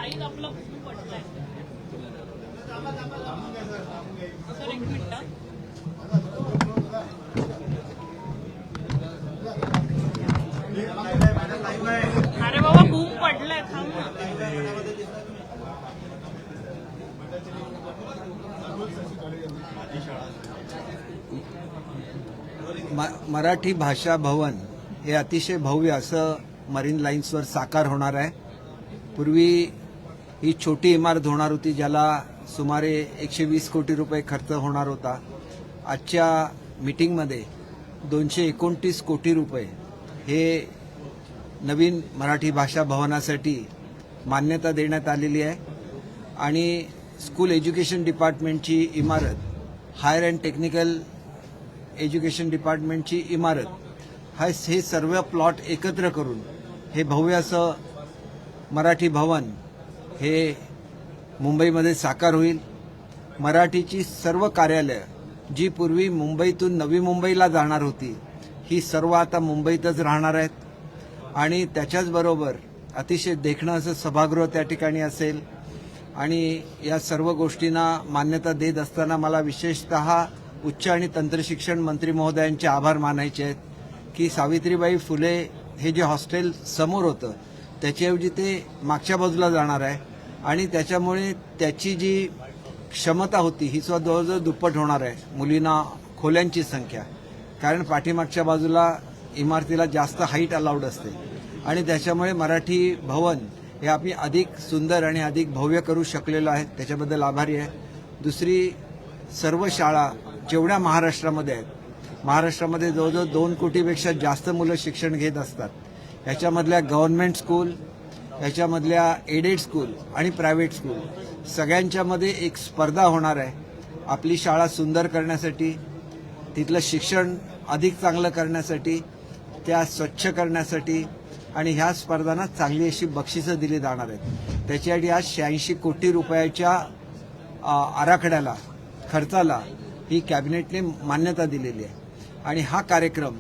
शाळेत आपलं खूप पडलंय. सर एक मिनिट. अरे बाबा बूम पडलाय, थांब ना. मराठी भाषा भवन हे अतिशय भव्य असं मरीन लाईन्सवर साकार होणार आहे. पूर्वी ही छोटी इमारत होणार होती, ज्याला सुमारे 120 कोटी रुपये खर्च होणार होता. आजच्या मीटिंगमध्ये 229 कोटी रुपये हे नवीन मराठी भाषा भवनासाठी मान्यता देण्यात आलेली आहे. आणि स्कूल एज्युकेशन डिपार्टमेंटची इमारत, हायर अँड टेक्निकल एज्युकेशन डिपार्टमेंटची इमारत, हे सर्व प्लॉट एकत्र करून हे भव्य असं मराठी भवन हे मुंबईमध्ये साकार होईल. मराठीची सर्व कार्यालयं जी पूर्वी मुंबईतून नवी मुंबईला जाणार होती, ही सर्व आता मुंबईतच राहणार आहेत. आणि त्याच्याचबरोबर अतिशय देखणं असं सभागृह त्या ठिकाणी असेल. आणि या सर्व गोष्टींना मान्यता देत असताना मला विशेषतः उच्च आणि तंत्रशिक्षण मंत्री महोदयांचे आभार मानायचे आहेत की सावित्रीबाई फुले हे जे हॉस्टेल समोर होतं त्याच्याऐवजी ते मागच्या बाजूला जाणार आहे. आणि त्याच्यामुळे त्याची जी क्षमता होती ही सुद्धा जवळजवळ दुप्पट होणार आहे, मुलींना खोल्यांची संख्या. कारण पाठीमागच्या बाजूला इमारतीला जास्त हाईट अलाउड असते आणि त्याच्यामुळे मराठी भवन हे आम्ही अधिक सुंदर आणि अधिक भव्य करू शकलेलो आहे. त्याच्याबद्दल आभारी आहे. दुसरी, सर्व शाळा जेवढ्या महाराष्ट्रामध्ये आहेत, महाराष्ट्रामध्ये जवळजवळ 2 कोटीपेक्षा जास्त मुलं शिक्षण घेत असतात. ह्याच्यामधल्या गव्हर्नमेंट स्कूल, ह्याच्यामधल्या एडेड स्कूल आणि प्रायव्हेट स्कूल सगळ्यांच्यामध्ये एक स्पर्धा होणार आहे आपली शाळा सुंदर करण्यासाठी, तिथलं शिक्षण अधिक चांगलं करण्यासाठी, त्या स्वच्छ करण्यासाठी. आणि ह्या स्पर्धांना चांगली अशी बक्षिसं दिली जाणार आहेत. त्याच्यासाठी आज 86 कोटी रुपयाच्या आराखड्याला, खर्चाला ही कॅबिनेटने मान्यता दिलेली आहे. आणि हा कार्यक्रम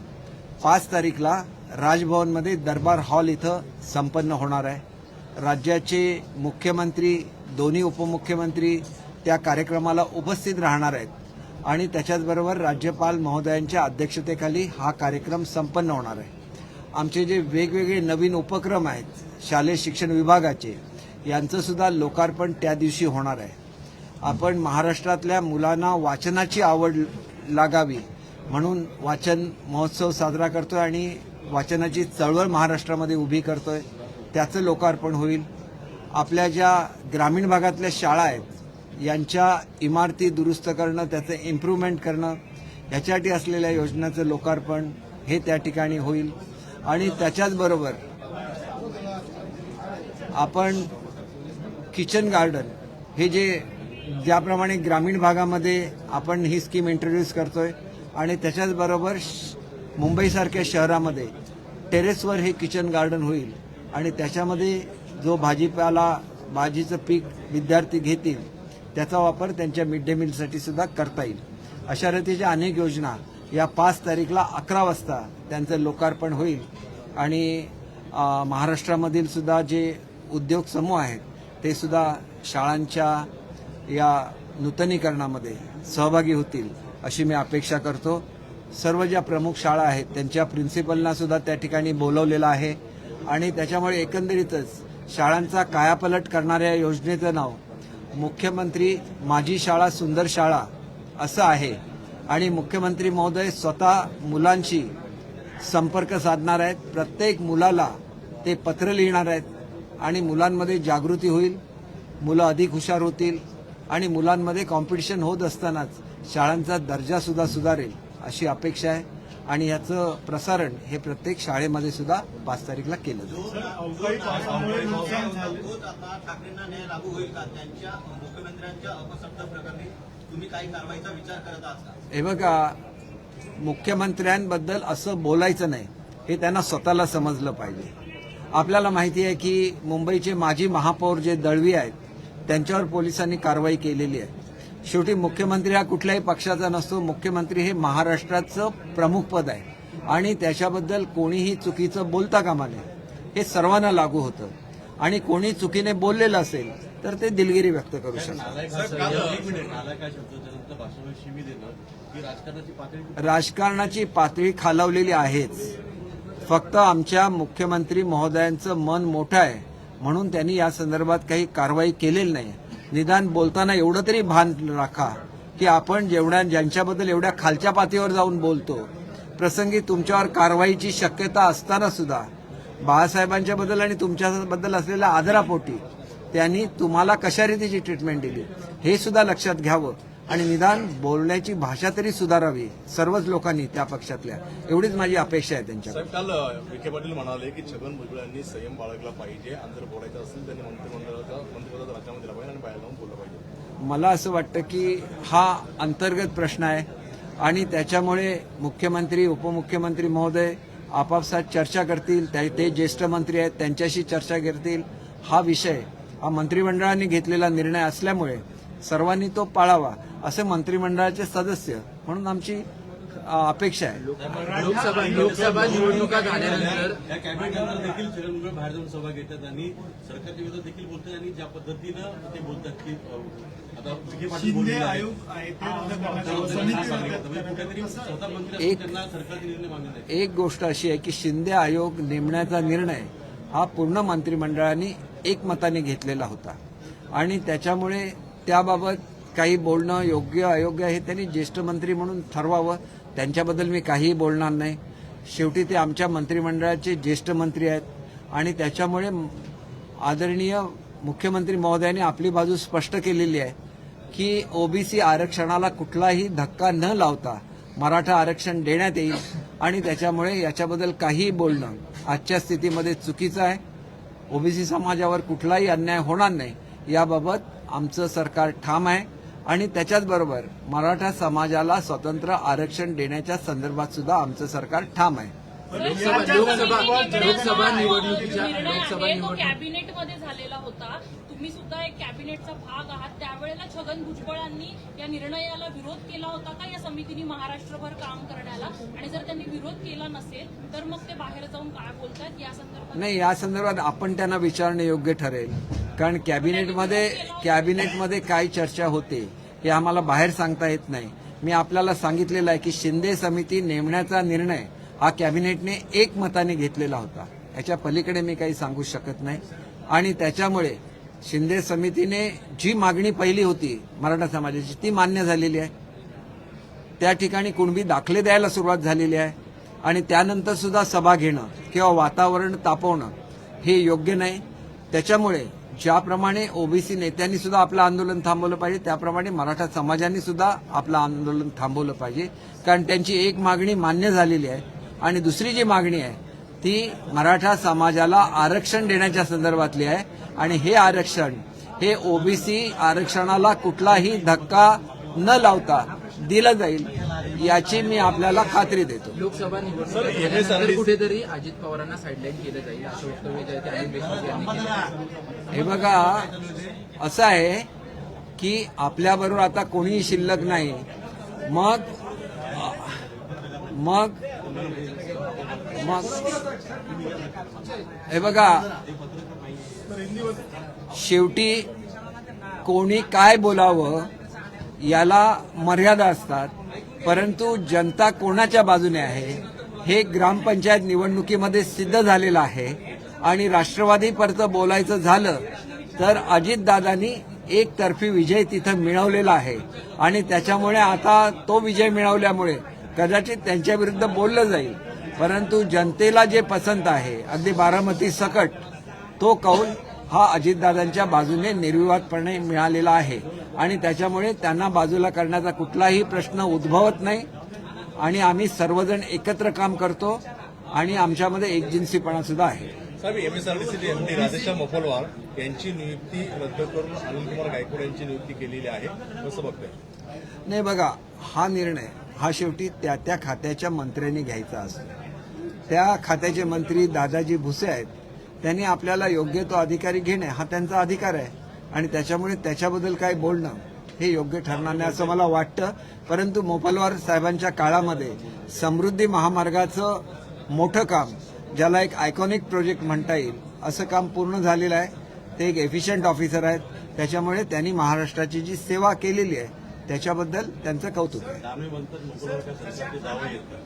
5 तारीखला राजभवनमध्ये दरबार हॉल इथं संपन्न होणार आहे. राज्याचे मुख्यमंत्री, दोन्ही उपमुख्यमंत्री त्या कार्यक्रमाला उपस्थित राहणार आहेत. आणि त्याच्याचबरोबर राज्यपाल महोदयांच्या अध्यक्षतेखाली हा कार्यक्रम संपन्न होणार आहे. आमचे जे वेगवेगळे नवीन उपक्रम आहेत शालेय शिक्षण विभागाचे, यांचं सुद्धा लोकार्पण त्या दिवशी होणार आहे. आपण महाराष्ट्रातल्या मुलांना वाचनाची आवड लागावी म्हणून वाचन महोत्सव साजरा करतोय आणि वाचनाची चळवळ महाराष्ट्रामध्ये उभी करतोय. त्याचं लोकार्पण होईल. आपल्या ज्या ग्रामीण भागातल्या शाळा आहेत यांच्या इमारती दुरुस्त करणं, त्याचं इम्प्रूव्हमेंट करणं, ह्याच्यासाठी असलेल्या योजनांचं लोकार्पण हे त्या ठिकाणी होईल. आणि त्याच्याचबरोबर आपण किचन गार्डन हे जे ज्याप्रमाणे ग्रामीण भागामध्ये आपण ही स्कीम इंट्रोड्यूस करतोय आणि त्याच्याचबरोबर मुंबईसारख्या शहरामध्ये टेरेसवर हे किचन गार्डन होईल. आणि त्याच्यामध्ये जो भाजीपाला, भाजीचं पीक विद्यार्थी घेतील त्याचा वापर त्यांच्या मिड डे मीलसाठी सुद्धा करता येईल. अशा रीतीच्या अनेक योजना या 5 तारीखला 11 वाजता त्यांचं लोकार्पण होईल. आणि महाराष्ट्रामधील सुद्धा जे उद्योग समूह आहेत ते सुद्धा शाळांच्या या नूतनीकरणामध्ये सहभागी होतील अशी मी अपेक्षा करतो. सर्व ज्या प्रमुख शाळा आहेत त्यांच्या प्रिन्सिपलना सुद्धा त्या ठिकाणी बोलवलेलं आहे. आणि त्याच्यामुळे एकंदरीतच शाळांचा कायापालट करणाऱ्या योजनेचं नाव मुख्यमंत्री माझी शाळा सुंदर शाळा असं आहे. आणि मुख्यमंत्री महोदय स्वतः मुलांशी संपर्क साधणार आहेत. प्रत्येक मुलाला ते पत्र लिहिणार आहेत आणि मुलांमध्ये जागृती होईल, मुलं अधिक हुशार होतील आणि मुलांमध्ये कॉम्पिटिशन होत असतानाच शाळांचा दर्जा सुद्धा सुधारेल अशी अपेक्षा आहे. आणि याचं प्रसारण हे प्रत्येक शाळेमध्ये सुद्धा 5 तारीखला केलं जाईल. हे बघा, मुख्यमंत्र्यांबद्दल असं बोलायचं नाही हे त्यांना स्वतःला समजलं पाहिजे. आपल्याला माहिती आहे की मुंबईचे माजी महापौर जे दळवी आहेत त्यांच्यावर पोलिसांनी कारवाई केलेली आहे. शेवटी मुख्यमंत्री हा कुठल्याही पक्षाचा नसतो. मुख्यमंत्री हे महाराष्ट्राचं प्रमुख पद आहे आणि त्याच्याबद्दल कोणीही चुकीचं बोलता कामा नये. हे सर्वांना लागू होतं. आणि कोणी चुकीने बोललेलं असेल तर ते दिलगिरी व्यक्त करू शकतात. राजकारणाची पातळी खालावलेली आहेच. फक्त आमच्या मुख्यमंत्री महोदयांचं मन मोठं आहे म्हणून त्यांनी या संदर्भात काही कारवाई केलेली नाही. निदान बोलताना एवढं तरी भान राखा की आपण ज्यांच्याबद्दल एवढ्या खालच्या पातळीवर जाऊन बोलतो, प्रसंगी तुमच्यावर कारवाईची शक्यता असताना सुद्धा बाळासाहेबांच्या बद्दल आणि तुमच्याबद्दल असलेल्या आदरापोटी त्यांनी तुम्हाला कशा रीतीची ट्रीटमेंट दिली हे सुद्धा लक्षात घ्यावं आणि निदान बोलण्याची भाषा तरी सुधारावी सर्वच लोकांनी त्या पक्षातल्या. एवढीच माझी अपेक्षा आहे त्यांच्याकडे. काल विखे पाटील म्हणाले की छगन भुजबळ यांनी संयम बाळगला पाहिजे आणि जर बोलायचं असेल त्यांनी मंत्रिपदाचा राजीनामा दिला पाहिजे आणि बाहेर जाऊन बोललं पाहिजे. मला असं वाटतं की हा अंतर्गत प्रश्न आहे आणि त्याच्यामुळे मुख्यमंत्री उपमुख्यमंत्री महोदय आपापसात चर्चा करतील. ते ज्येष्ठ मंत्री आहेत, त्यांच्याशी चर्चा करतील. हा विषय हा मंत्रिमंडळाने घेतलेला निर्णय असल्यामुळे सर्वांनी तो पाळावा असे मंत्रिमंडळाचे सदस्य म्हणून आमची अपेक्षा आहे. लोकसभा निवडणुका झाल्यानंतर या कॅबिनेटनंतर देखील छगन भुजबळ बाहेर जाऊन सभा घेतात आणि सरकारच्या विरोधात देखील बोलतात आणि ज्या पद्धतीनं ते बोलतात की आता विखे पाटील बोलले आहेत कुठेतरी स्वतः मंत्री त्यांना सरकारचे निर्णय मागत आहेत. एक गोष्ट अशी आहे की शिंदे आयोग नेमण्याचा निर्णय हा पूर्ण मंत्रिमंडळाने एकमताने घेतलेला होता आणि त्याच्यामुळे त्याबाबत काही बोलणं योग्य अयोग्य हे त्यांनी ज्येष्ठ मंत्री म्हणून ठरवावं. त्यांच्याबद्दल मी काहीही बोलणार नाही. शेवटी ते आमच्या मंत्रिमंडळाचे ज्येष्ठ मंत्री आहेत आणि त्याच्यामुळे आदरणीय मुख्यमंत्री महोदयांनी आपली बाजू स्पष्ट केलेली आहे की ओबीसी आरक्षणाला कुठलाही धक्का न लावता मराठा आरक्षण देण्यात येईल आणि त्याच्यामुळे याच्याबद्दल काहीही बोलणं आजच्या स्थितीमध्ये चुकीचं आहे. ओबीसी समाजावर कुठलाही अन्याय होणार नाही याबाबत आमचं सरकार ठाम आहे आणि त्याच्याचबरोबर मराठा समाजाला स्वतंत्र आरक्षण देण्याच्या संदर्भात सुद्धा आमचं सरकार ठाम आहे. लोकसभा निवडणुकीच्या कॅबिनेटमध्ये झालेला होता. तुम्ही सुद्धा एक कॅबिनेटचा भाग आहात. त्यावेळेला छगन भुजबळांनी या निर्णयाला विरोध केला होता का या समितीने महाराष्ट्रभर काम करण्याला? आणि जर त्यांनी विरोध केला नसेल तर मग ते बाहेर जाऊन काय बोलतात या संदर्भात? नाही, या संदर्भात आपण त्यांना विचारणे योग्य ठरेल. कारण कॅबिनेटमध्ये काय चर्चा होते हे आम्हाला बाहेर सांगता येत नाही. मी आपल्याला सांगितलेलं आहे की शिंदे समिती नेमण्याचा निर्णय हा कॅबिनेटने एकमताने घेतलेला होता. याच्या पलीकडे मी काही सांगू शकत नाही आणि त्याच्यामुळे शिंदे समितीने जी मागणी पहिली होती मराठा समाजाची ती मान्य झालेली आहे. त्या ठिकाणी कुणबी दाखले द्यायला सुरुवात झालेली आहे आणि त्यानंतर सुद्धा सभा घेणं किंवा वातावरण तापवणं हे योग्य नाही. त्याच्यामुळे ज्याप्रमाणे ओबीसी नेत्यांनी सुद्धा आपलं आंदोलन थांबवलं पाहिजे त्याप्रमाणे मराठा समाजाने सुद्धा आपलं आंदोलन थांबवलं पाहिजे. कारण त्यांची एक मागणी मान्य झालेली आहे आणि दुसरी जी मागणी आहे ती मराठा समाजाला आरक्षण देण्याच्या संदर्भातली आहे आणि हे आरक्षण हे ओबीसी आरक्षणाला कुठलाही धक्का न लावता दिलं जाईल याची मी आपल्याला खात्री देतो. लोकसभा निवडणुकीनंतर कुठेतरी अजित पवारांना साईडलाईन केलं जाईल असं वक्तव्य जे आहे ते अनिल देशमुख यांनी केलं. हे बघा, असं आहे की आपल्याबरोबर आता कोणीही शिल्लक नाही. मग हे बघा, शेवटी कोणी काय बोलावं याला मर्यादा असतात. परंतु जनता कोणाच्या बाजूने आहे हे ग्रामपंचायत निवडणुकीमध्ये सिद्ध झालेलं आहे आणि राष्ट्रवादी परत बोलायचं झालं तर अजितदादांनी एकतर्फी विजय तिथं मिळवलेला आहे आणि त्याच्यामुळे आता तो विजय मिळवल्यामुळे कदाचित त्यांच्या विरुद्ध बोललं जाईल. परंतु जनतेला जे पसंत आहे अगदी बारामती सकट तो कौल हा अजितदादांच्या बाजूने निर्विवादपणे मिळालेला आहे आणि त्याच्यामुळे त्यांना बाजूला करण्याचा कुठलाही प्रश्न उद्भवत नाही आणि आम्ही सर्वजण एकत्र काम करतो आणि आमच्यामध्ये एकजिन्सीपणा सुद्धा आहे. साहेब, एमएसआरडीसीचे एमडी राधेश्याम मोपलवार यांची नियुक्ती रद्द करून अनिलकुमार गायकवाड यांची नियुक्ती केलेली आहे, कसं बघताय? नाही बघा, हा निर्णय हा शेवटी त्या त्या खात्याच्या मंत्र्यांनी घ्यायचा असतो. त्या खात्याचे मंत्री दादाजी भुसे आहेत. त्यांनी आपल्याला योग्य तो अधिकारी घेणे हा त्यांचा अधिकार आहे आणि त्याच्यामुळे त्याच्याबद्दल काय बोलणं हे योग्य ठरणार नाही असं मला वाटतं. परंतु मोपलवार साहेबांच्या काळामध्ये समृद्धी महामार्गाचं मोठं काम, ज्याला एक आयकॉनिक प्रोजेक्ट म्हणता येईल, असं काम पूर्ण झालेलं आहे. ते एक एफिशियंट ऑफिसर आहेत, त्याच्यामुळे त्यांनी महाराष्ट्राची जी सेवा केलेली आहे त्याच्याबद्दल त्यांचं कौतुक आहे. दानवे म्हणतात मुकुंदराव सरकारचे दावे येतात.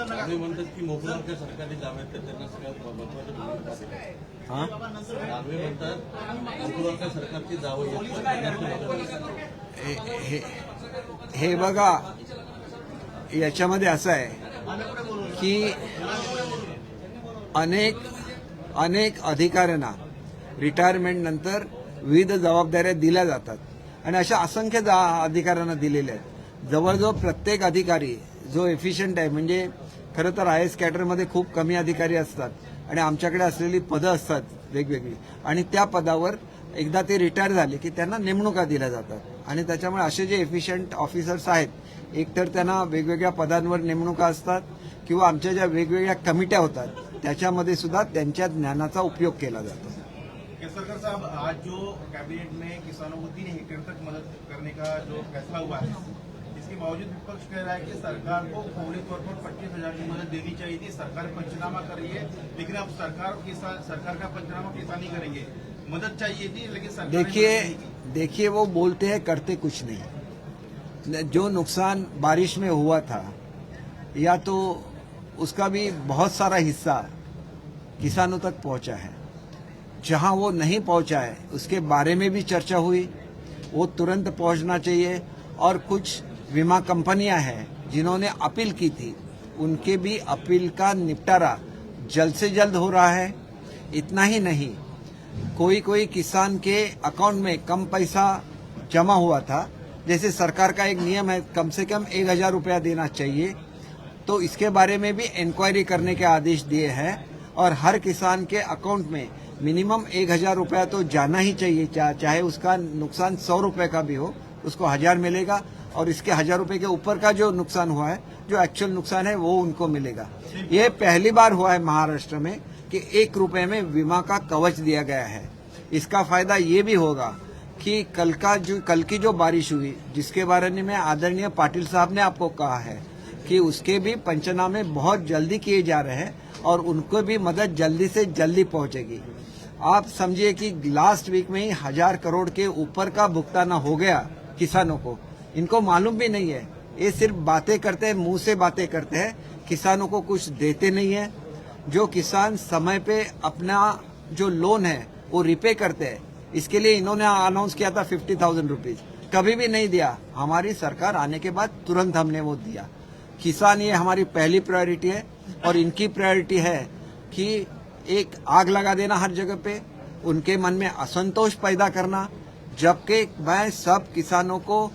दानवे म्हणतात की मुकुंदराव सरकारचे दावे आहेत त्यांना सगळ्यात महत्वाचं भूमिका आहे. हां, दानवे म्हणतात मुकुंदराव सरकारची दावे येतात. हे बघा, याच्यामध्ये असं आहे की अनेक अधिकाऱ्यांना रिटायरमेंट नंतर विविध जबाबदाऱ्या दिल्या जातात आणि अशा असंख्य अधिकाऱ्यांना दिलेल्या आहेत. जवळजवळ प्रत्येक अधिकारी जो एफिशियंट आहे, म्हणजे खरं तर IAS कॅडरमध्ये खूप कमी अधिकारी असतात आणि आमच्याकडे असलेली पदं असतात वेगवेगळी, आणि त्या पदावर एकदा ते रिटायर झाले की त्यांना नेमणुका दिल्या जातात आणि त्याच्यामुळे असे जे एफिशियंट ऑफिसर्स आहेत, एकतर त्यांना वेगवेगळ्या पदांवर नेमणुका असतात किंवा आमच्या ज्या वेगवेगळ्या कमिट्या होतात त्याच्यामध्ये सुद्धा त्यांच्या ज्ञानाचा उपयोग केला जातो. केसरकर साहब, आज जो कैबिनेट में किसानों को 3 हेक्टेयर तक मदद करने का जो फैसला हुआ है, इसके बावजूद विपक्ष कह रहा है कि सरकार को फौरी तौर पर 25,000 की मदद देनी चाहिए थी. सरकार पंचनामा कर रही है, लेकिन अब सरकार का पंचनामा किसान ही करेंगे. मदद चाहिए थी, लेकिन सरकार ने मदद नहीं की. देखिए वो बोलते हैं, करते कुछ नहीं. जो नुकसान बारिश में हुआ था, या तो उसका भी बहुत सारा हिस्सा किसानों तक पहुंचा है. जहां वो नहीं पहुंचा है उसके बारे में भी चर्चा हुई, वो तुरंत पहुंचना चाहिए. और कुछ बीमा कंपनियां हैं जिन्होंने अपील की थी, उनके भी अपील का निपटारा जल्द से जल्द हो रहा है. इतना ही नहीं, कोई किसान के अकाउंट में कम पैसा जमा हुआ था, जैसे सरकार का एक नियम है कम से कम 1,000 रुपया देना चाहिए, तो इसके बारे में भी इंक्वायरी करने के आदेश दिए हैं और हर किसान के अकाउंट में मिनिमम 1,000 रुपया तो जाना ही चाहिए. चाहे उसका नुकसान 100 रुपए का भी हो, उसको 1,000 मिलेगा और इसके 1,000 रुपए के ऊपर का जो नुकसान हुआ है, जो एक्चुअल नुकसान है, वो उनको मिलेगा. ये पहली बार हुआ है महाराष्ट्र में कि 1 रुपए में बीमा का कवच दिया गया है. इसका फायदा ये भी होगा कि कल की जो बारिश हुई, जिसके बारे में आदरणीय पाटिल साहब ने आपको कहा है कि उसके भी पंचनामे बहुत जल्दी किए जा रहे हैं और उनको भी मदद जल्दी से जल्दी पहुंचेगी. आप समझिए कि लास्ट वीक में ही 1,000 करोड़ के ऊपर का भुगतान हो गया किसानों को. इनको मालूम भी नहीं है, ये सिर्फ बातें करते हैं, मुंह से बातें करते हैं, किसानों को कुछ देते नहीं है. जो किसान समय पे अपना जो लोन है वो रिपे करते हैं, इसके लिए इन्होंने अनाउंस किया था 50,000 रुपीज, कभी भी नहीं दिया. हमारी सरकार आने के बाद तुरंत हमने वो दिया. किसान ये हमारी पहली प्रायोरिटी है और इनकी प्रायोरिटी है कि एक आग लगा देना हर जगह पे, उनके मन में असंतोष पैदा करना. जबकि मैं सब किसानों को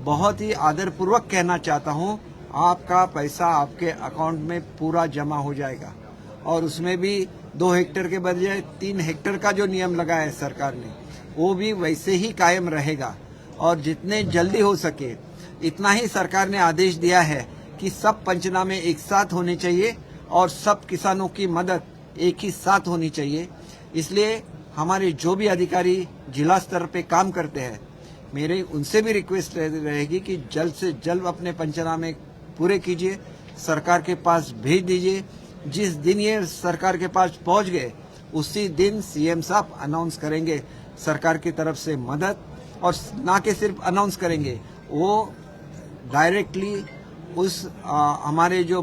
बहुत ही आदरपूर्वक कहना चाहता हूं, आपका पैसा आपके अकाउंट में पूरा जमा हो जाएगा और उसमें भी 2 हेक्टेयर के बजाय 3 हेक्टेयर का जो नियम लगाया है सरकार ने, वो भी वैसे ही कायम रहेगा. और जितने जल्दी हो सके इतना ही सरकार ने आदेश दिया है कि सब पंचनामे एक साथ होने चाहिए और सब किसानों की मदद एक ही साथ होनी चाहिए. इसलिए हमारे जो भी अधिकारी जिला स्तर पे काम करते हैं, मेरे उनसे भी रिक्वेस्ट रहेगी कि जल्द से जल्द अपने पंचनामे पूरे कीजिए, सरकार के पास भेज दीजिए. जिस दिन ये सरकार के पास पहुंच गए उसी दिन सीएम साहब अनाउंस करेंगे सरकार की तरफ से मदद, और ना कि सिर्फ अनाउंस करेंगे, वो डायरेक्टली उस हमारे जो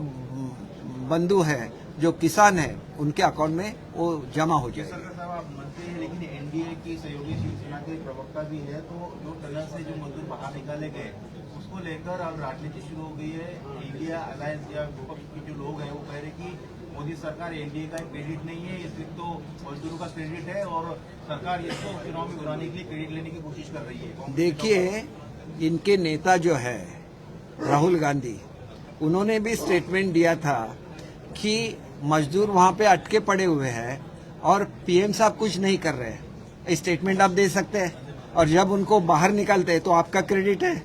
बंधु है, जो किसान है, उनके अकाउंट में वो जमा हो जाएगा. केसरकर साहब, आप मंत्री हैं, लेकिन एनडीए की सहयोगी शिवसेना के प्रवक्ता भी है, तो जो टनल से जो मजदूर बाहर निकाले गए उसको लेकर अब राजनीति शुरू हो गई है. इंडिया अलायंस या विपक्ष के जो लोग हैं वो कह रहे कि मोदी सरकार एनडीए का क्रेडिट नहीं है, ये सिर्फ तो मजदूरों का क्रेडिट है और सरकार इसको चुनाव में बुलाने के लिए क्रेडिट लेने की कोशिश कर रही है. देखिए, इनके नेता जो है राहुल गांधी, उन्होंने भी स्टेटमेंट दिया था कि मजदूर वहां पे अटके पड़े हुए हैं और पीएम साहब कुछ नहीं कर रहे हैं. स्टेटमेंट आप दे सकते हैं, और जब उनको बाहर निकालते हैं तो आपका क्रेडिट है.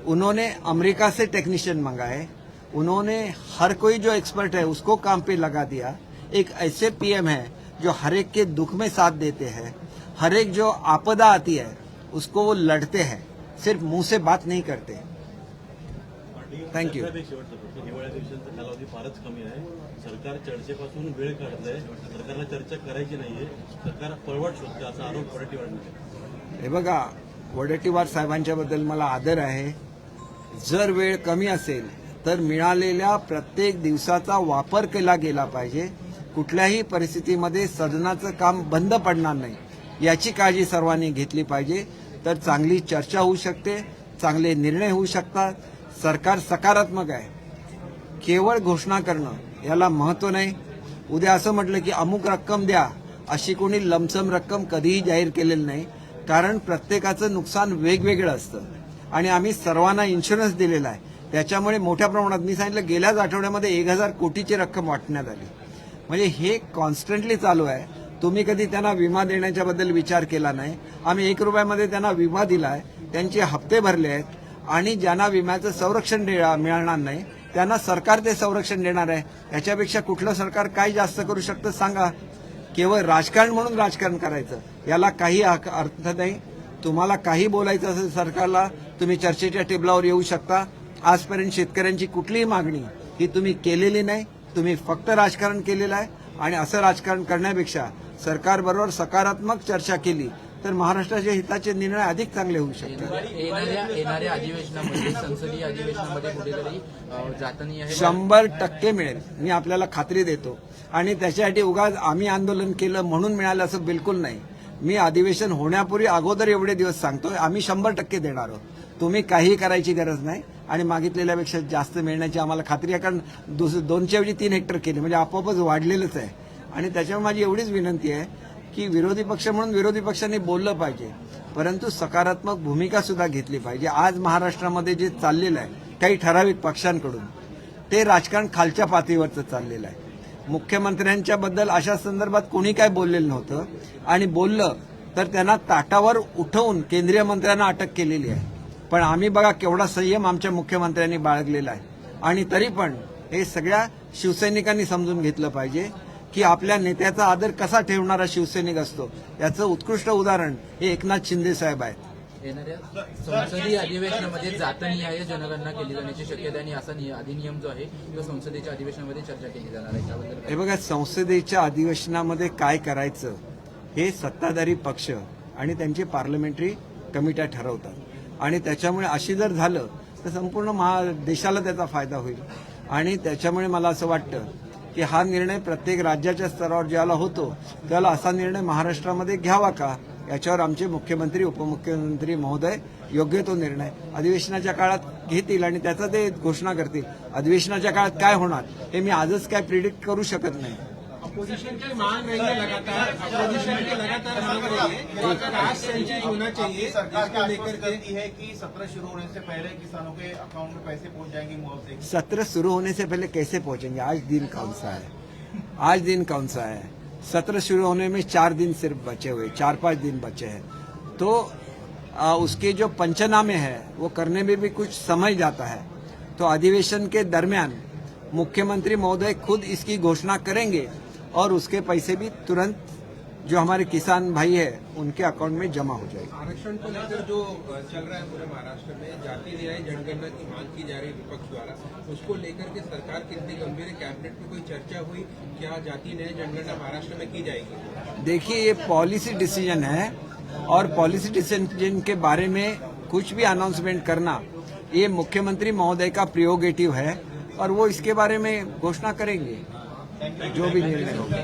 उन्होंने अमेरिका से टेक्नीशियन मंगाए, उन्होंने हर कोई जो एक्सपर्ट है उसको काम पे लगा दिया. एक ऐसे पीएम है जो हर एक के दुख में साथ देते हैं, हर एक जो आपदा आती है उसको वो लड़ते हैं, सिर्फ मुंह से बात नहीं करते. थँक्यू. साहेब, एक शेवटचा प्रश्न. हिवाळ्या दिवसांचा कालावधी फारच कमी आहे. सरकार चर्चेपासून वेळ काढतंय. सरकारला चर्चा करायची नाहीये. सरकार पळवाट शोधतं असा आरोप वडेट्टीवारांनी. हे बघा, वडेट्टीवार साहेबांच्याबद्दल मला आदर आहे. जर वेळ कमी असेल तर मिळालेल्या प्रत्येक दिवसाचा वापर केला गेला पाहिजे. कुठल्याही परिस्थितीमध्ये सदनाचं काम बंद पडणार नाही याची काळजी सर्वांनी घेतली पाहिजे. तर चांगली चर्चा होऊ शकते, चांगले निर्णय होऊ शकतात. सरकार सकारात्मक आहे. केवळ घोषणा करणं याला महत्त्व नाही. उद्या असं म्हटलं की अमुक रक्कम द्या, अशी कोणी लमसम रक्कम कधीही जाहीर केलेली नाही. कारण प्रत्येकाचं नुकसान वेगवेगळं असतं आणि आम्ही सर्वांना इन्शुरन्स दिलेला आहे. त्याच्यामुळे मोठ्या प्रमाणात, मी सांगितलं गेल्याच आठवड्यामध्ये 1000 कोटीची रक्कम वाटण्यात आली. म्हणजे हे कॉन्स्टंटली चालू आहे. तुम्ही कधी त्यांना विमा देण्याच्या बद्दल विचार केला नाही. आम्ही 1 रुपयामध्ये त्यांना विमा दिलाय, त्यांचे हप्ते भरले आहेत आणि ज्यांना विम्याचं संरक्षण मिळणार नाही त्यांना सरकार ते संरक्षण देणार आहे. याच्यापेक्षा कुठलं सरकार काय जास्त करू शकतं सांगा. केवळ राजकारण म्हणून राजकारण करायचं याला काही अर्थ नाही. तुम्हाला काही बोलायचं असेल सरकारला, तुम्ही चर्चेच्या टेबलावर येऊ शकता. आजपर्यंत शेतकऱ्यांची कुठलीही मागणी ही तुम्ही केलेली नाही. तुम्ही फक्त राजकारण केलेलं आहे आणि असं राजकारण करण्यापेक्षा सरकारबरोबर सकारात्मक चर्चा केली तर महाराष्ट्राच्या हिताचे निर्णय अधिक चांगले होऊ शकतात. येणाऱ्या अधिवेशनामध्ये, संसदीय अधिवेशनामध्ये कुठेतरी जातनीय आहे 100% मिळेल, मी आपल्याला खात्री देतो. आणि त्याच्यासाठी उगाच आम्ही आंदोलन केलं म्हणून मिळालं असं बिलकुल नाही. मी अधिवेशन होण्यापूर्वी अगोदर एवढे दिवस सांगतोय, आम्ही 100% देणार आहोत. तुम्ही काही करायची गरज नाही आणि मागितलेल्यापेक्षा जास्त मिळण्याची आम्हाला खात्री आहे. कारण 2च्या ऐवजी 3 हेक्टर केले म्हणजे आपोआपच वाढलेलंच आहे. आणि त्याच्यामुळे माझी एवढीच विनंती आहे की विरोधी पक्ष म्हणून विरोधी पक्षांनी बोललं पाहिजे, परंतु सकारात्मक भूमिका सुद्धा घेतली पाहिजे. आज महाराष्ट्रामध्ये जे चाललेलं आहे काही ठराविक पक्षांकडून, ते राजकारण खालच्या पातळीवरचं चाललेलं आहे. मुख्यमंत्र्यांच्या बद्दल अशा संदर्भात कोणी काय बोललेलं नव्हतं आणि बोललं तर त्यांना ताटावर उठवून केंद्रीय मंत्र्यांना अटक केलेली आहे. पण आम्ही बघा केवढा संयम आमच्या मुख्यमंत्र्यांनी बाळगलेला आहे. आणि तरी पण हे सगळ्या शिवसैनिकांनी समजून घेतलं पाहिजे की आपल्या नेत्याचा आदर कसा ठेवणारा शिवसैनिक असतो याचं उत्कृष्ट उदाहरण हे एकनाथ शिंदे साहेब आहेत. येणाऱ्या संसदीय अधिवेशनामध्ये जातनीय जनगणना केली जाण्याची शक्यता आणि असा अधिनियम जो आहे तो संसदेच्या अधिवेशनामध्ये चर्चा केली जाणार आहे. त्याबद्दल हे बघा, संसदेच्या अधिवेशनामध्ये काय करायचं हे सत्ताधारी पक्ष आणि त्यांचे पार्लमेंटरी कमिट्या ठरवतात आणि त्याच्यामुळे अशी जर झालं तर संपूर्ण देशाला त्याचा फायदा होईल. आणि त्याच्यामुळे मला असं वाटतं की हा निर्णय प्रत्येक राज्याच्या स्तरावर ज्याला होतो त्याला असा निर्णय महाराष्ट्रामध्ये घ्यावा का, याच्यावर आमचे मुख्यमंत्री उपमुख्यमंत्री महोदय योग्य तो निर्णय अधिवेशनाच्या काळात घेतील आणि त्याचा ते घोषणा करतील. अधिवेशनाच्या काळात काय होणार हे मी आजच काय प्रिडिक्ट करू शकत नाही. अपोजिशन की मांग रही है लगातार, अपोजिशन की लगातार मांग रही है कि अगर आज सेंचुरी होना चाहिए, सरकार इसको लेकर आश्वस्त करती है कि सत्र शुरू होने से पहले किसानों के अकाउंट में पैसे पहुंच जाएंगे मुआवजे के। सत्र शुरू होने से पहले कैसे पहुंचेंगे? आज दिन कौन सा है? आज दिन कौन सा है? सत्र शुरू होने में 4 दिन सिर्फ बचे हुए, 4-5 दिन बचे हैं. तो उसके जो पंचनामे हैं वो करने में भी कुछ समय जाता है. तो अधिवेशन के दरमियान मुख्यमंत्री महोदय खुद इसकी घोषणा करेंगे और उसके पैसे भी तुरंत जो हमारे किसान भाई है उनके अकाउंट में जमा हो जाएगी. आरक्षण को लेकर जो चल रहा है पूरे महाराष्ट्र में, जाति न्याय जनगणना की मांग की जा रही है विपक्ष द्वारा, उसको लेकर के सरकार कितनी गंभीर है? कैबिनेट में कोई चर्चा हुई? क्या जाति न्याय जनगणना महाराष्ट्र में की जाएगी? देखिए, ये पॉलिसी डिसीजन है और पॉलिसी डिसीजन के बारे में कुछ भी अनाउंसमेंट करना ये मुख्यमंत्री महोदय का प्रियोगेटिव है और वो इसके बारे में घोषणा करेंगे जो भी निर्णय होगा.